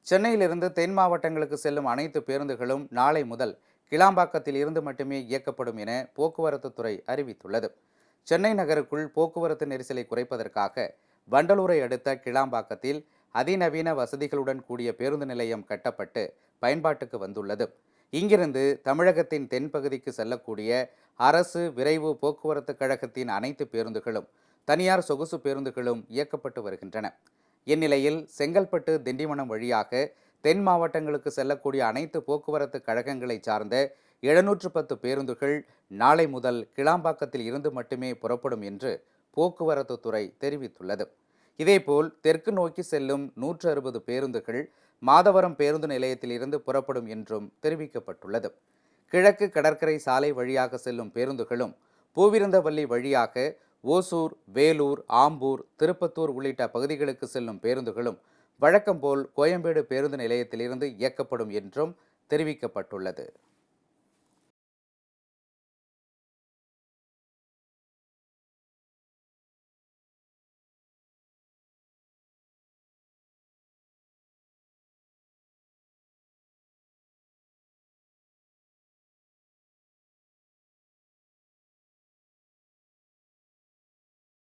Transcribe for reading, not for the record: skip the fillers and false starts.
சென்னையிலிருந்து தென் மாவட்டங்களுக்கு செல்லும் அனைத்து பேருந்துகளும் நாளை முதல் கிளாம்பாக்கத்தில் இருந்து மட்டுமே இயக்கப்படும் என போக்குவரத்து துறை அறிவித்துள்ளது. சென்னை நகருக்குள் போக்குவரத்து நெரிசலை குறைப்பதற்காக வண்டலூரை அடுத்த கிளாம்பாக்கத்தில் அதிநவீன வசதிகளுடன் கூடிய பேருந்து நிலையம் கட்டப்பட்டு பயன்பாட்டுக்கு வந்துள்ளது. இங்கிருந்து தமிழகத்தின் தென்பகுதிக்கு செல்லக்கூடிய அரசு விரைவு போக்குவரத்து கழகத்தின் அனைத்து பேருந்துகளும் தனியார் சொகுசு பேருந்துகளும் இயக்கப்பட்டு வருகின்றன. இந்நிலையில் செங்கல்பட்டு திண்டிவனம் வழியாக தென் மாவட்டங்களுக்கு செல்லக்கூடிய அனைத்து போக்குவரத்து கழகங்களை சார்ந்த 710 பேருந்துகள் நாளை முதல் கிளாம்பாக்கத்தில் இருந்து மட்டுமே புறப்படும் என்று போக்குவரத்து துறை தெரிவித்துள்ளது. இதேபோல் தெற்கு நோக்கி செல்லும் 160 பேருந்துகள் மாதவரம் பேருந்து நிலையத்தில் இருந்து புறப்படும் என்றும் தெரிவிக்கப்பட்டுள்ளது. கிழக்கு கடற்கரை சாலை வழியாக செல்லும் பேருந்துகளும் பூவிருந்தவல்லி வழியாக ஓசூர், வேலூர், ஆம்பூர், திருப்பத்தூர் உள்ளிட்ட பகுதிகளுக்கு செல்லும் பேருந்துகளும் வழக்கம்போல் கோயம்பேடு பேருந்து நிலையத்திலிருந்து இயக்கப்படும் என்றும் தெரிவிக்கப்பட்டுள்ளது.